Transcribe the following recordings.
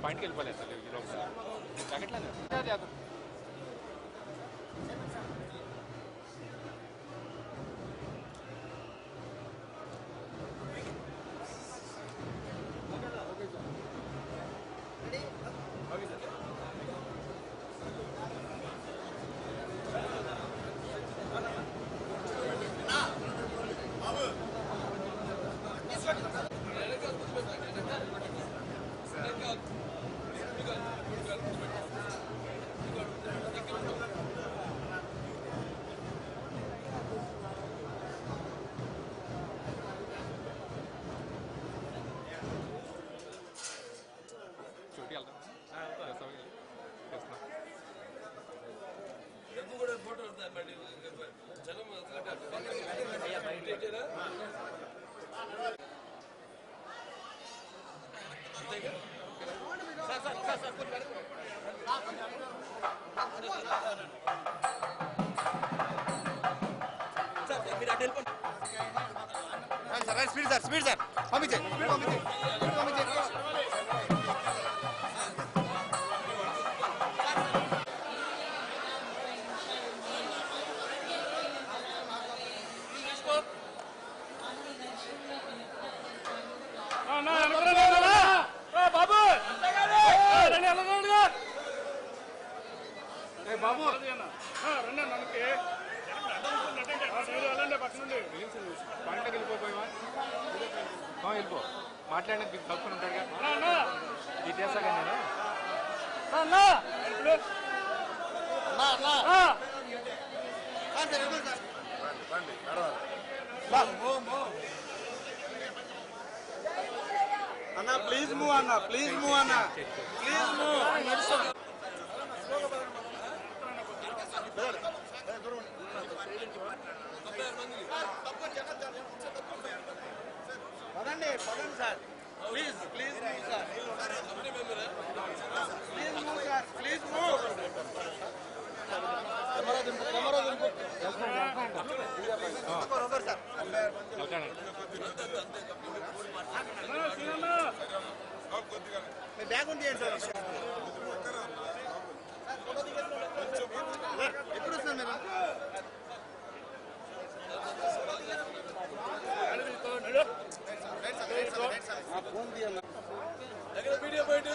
పాయింట్కి వెళ్ళిపోలేదు ప్యాకెట్లేదు speed sir పంపించే బాబు రండి మనకి పాయింట్కి వెళ్ళిపోయావా వెళ్ళిపో మాట్లాడడానికి కలుపుకొని ఉంటాడు ఇది చేస్తాగా అన్నా ప్లీజ్ మూవ్ అన్నా ప్లీజ్ మూవ్ అన్నా ప్లీజ్ మూవ్ పదండి sir please please move sir please move sir please move camera దింపు మీ బ్యాగ్ ఉంది సార్ ఎప్పుడు వస్తున్నారు మీరు వీడియో బయట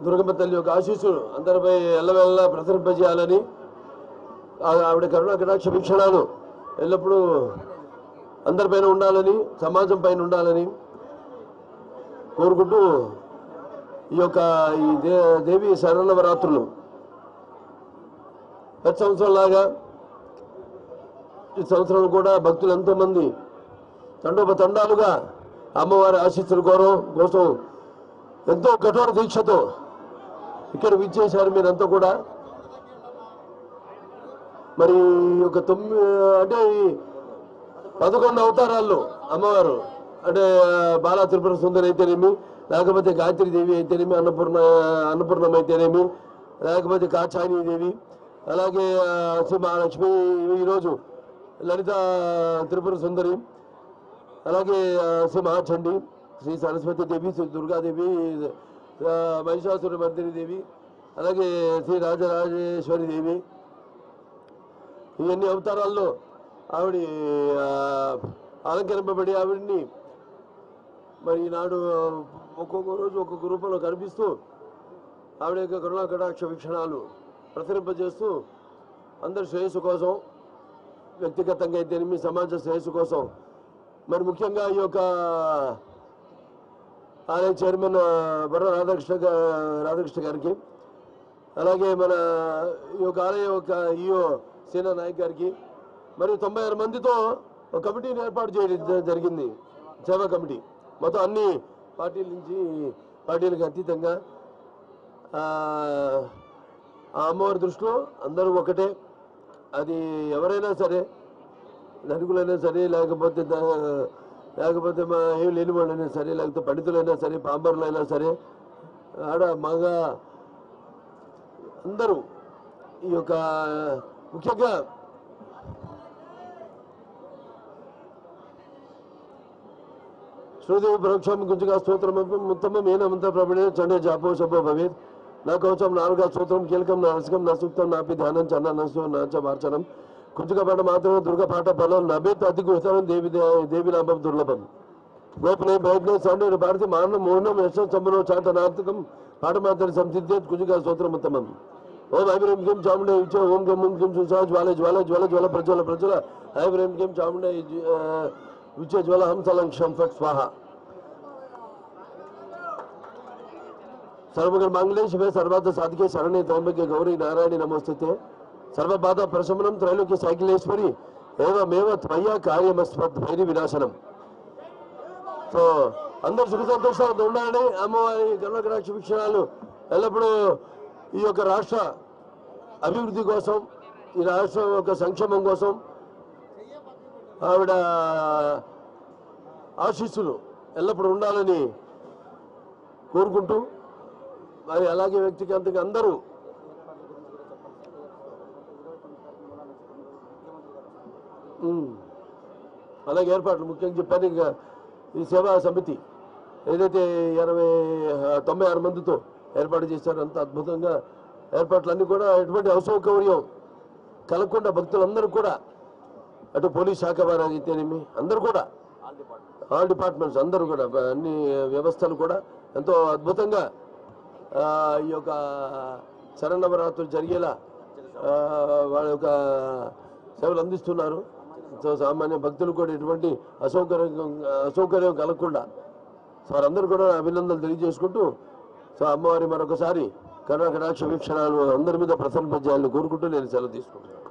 దుర్గమ్మ తల్లి యొక్క ఆశీస్సులు అందరిపై ఎల్లవెల్ల ప్రసరింపజేయాలని ఆవిడ కరుణా కటాక్ష వీక్షణాలు ఎల్లప్పుడూ అందరిపైన ఉండాలని సమాజం పైన ఉండాలని కోరుకుంటూ ఈ యొక్క ఈ దేవి శరన్నవరాత్రులు ప్రతి సంవత్సరంలాగా ఈ సంవత్సరం కూడా భక్తులు ఎంతోమంది తండోపతండాలుగా అమ్మవారి ఆశీస్సుల కోసం ఎంతో కఠోర దీక్షతో ఇక్కడ విచ్చేశారు మీరంతా కూడా. మరి ఒక 11 అవతారాల్లో అమ్మవారు అంటే బాలా త్రిపుర సుందరి అయితేనేమి, లేకపోతే గాయత్రి దేవి అయితేనేమి, అన్నపూర్ణం అయితేనేమి, లేకపోతే కాచాయని దేవి, అలాగే శ్రీ మహాలక్ష్మి, ఈరోజు లలిత త్రిపుర సుందరి, అలాగే శ్రీ మహాచండి, శ్రీ సరస్వతి దేవి, శ్రీ దుర్గాదేవి, మహిషాసుర మర్దిని దేవి, అలాగే శ్రీ రాజరాజేశ్వరి దేవి. ఇవన్నీ అవతారాల్లో ఆవిడ అలంకరింపబడి ఆవిడ్ని మరి ఈనాడు ఒక్కొక్క రోజు ఒక్కొక్క రూపంలో కనిపిస్తూ ఆవిడ యొక్క కరుణా కటాక్ష వీక్షణాలు ప్రసరింపజేస్తూ అందరి శ్రేయస్సు కోసం, వ్యక్తిగతంగా అయితేనేమి సమాజ శ్రేయస్సు కోసం, మరి ముఖ్యంగా ఈ యొక్క ఆలయ చైర్మన్ బొర్ర రాధాకృష్ణ గారికి, అలాగే మన ఈ యొక్క ఆలయ యొక్క ఈఓ సేనా నాయక్ గారికి, మరియు 96 మందితో ఒక కమిటీని ఏర్పాటు చేయడం జరిగింది, సేవా కమిటీ. మొత్తం అన్ని పార్టీల నుంచి పార్టీలకు అతీతంగా ఆ అమ్మవారి దృష్టిలో అందరూ ఒకటే. అది ఎవరైనా సరే, ధనికులైనా సరే, లేకపోతే మా ఏం లేని వాళ్ళైనా సరే, లేకపోతే పండితులైనా సరే, పాంబరులైనా సరే, ఆడ మగ అందరూ ఈ యొక్క ముఖ్యంగా శ్రీదేవి పరోక్షం గుంజుగా స్తోత్రం ఉత్తమం ఏనమంత ప్రబడే చండే జాపో శుభో భవేత్. నా కవచం నాలుగా స్తోత్రం కీలకం నా రసకం నా సూక్తం నాపి ధ్యానం చన్న నసు నాచ మార్చనం కుంజుక పాట మాత్రమే దుర్గ పాట ఫలం నభేత్ అతికి ఉత్తరం దేవి నామం దుర్లభం. గోపనే ప్రయత్నం సౌందర్య భారతి మానం మౌనం యశం సంబరం చాట నార్తకం పాట మాత్రం సంసిద్ధేత్ కుంజుక స్తోత్రం ఉత్తమం. ఓం ఐబ్రహీం కిం చాముండే ఇచ్చ ఓం గం ఓం కిం సుసా జ్వాల జ్వాల జ్వల జ్వల ప్రజ్వల ప్రజ్వల ఐబ్రహీం కిం చాముండే విచ్చ జ్వల హంసలంక్షం ఫట్ స్వాహ. सर्वगण मांगले शिवे सर्वार्थ साधिके शरणे त्र्यंबके गौरी नारायणी नमोस्तुते. सर्वबाधा प्रशमनं त्रैलोक्य साइकिलेश्वरी एवमेव त्वया कार्यमस्मत् भैरी विनाशనం. సో అందరూ సుఖ సంతోషాలతో ఉండాలని అమ్మవారి కరుణాకటాక్ష వీక్షణాలు ఎల్లప్పుడూ ఈ యొక్క రాష్ట్ర అభివృద్ధి కోసం, ఈ రాష్ట్రం యొక్క సంక్షేమం కోసం ఆవిడ ఆశీస్సులు ఎల్లప్పుడూ ఉండాలని కోరుకుంటూ, మరి అలాగే వ్యక్తిగతంగా అందరూ అలాగే ఏర్పాట్లు ముఖ్యంగా చెప్పాను. ఇంకా ఈ సేవా సమితి ఏదైతే 96 మందితో ఏర్పాటు చేశారో అంత అద్భుతంగా ఏర్పాట్లన్నీ కూడా ఎటువంటి అసౌకర్యం కలగకుండా భక్తులందరూ కూడా, అటు పోలీస్ శాఖ వారు అయితేనేమి అందరూ కూడా, ఆల్ డిపార్ట్మెంట్స్ అందరూ కూడా, అన్ని వ్యవస్థలు కూడా ఎంతో అద్భుతంగా ఈ యొక్క శరన్నవరాత్రులు జరిగేలా వాళ్ళ యొక్క సేవలు అందిస్తున్నారు. సో సామాన్య భక్తులు కూడా ఎటువంటి అసౌకర్యం కలగకుండా వారందరూ కూడా అభినందనలు తెలియజేసుకుంటూ, సో అమ్మవారి మరొకసారి కరుణాకటాక్ష వీక్షణాలు అందరి మీద ప్రసరింపజేయాలని కోరుకుంటూ నేను సెలవు తీసుకుంటున్నాను.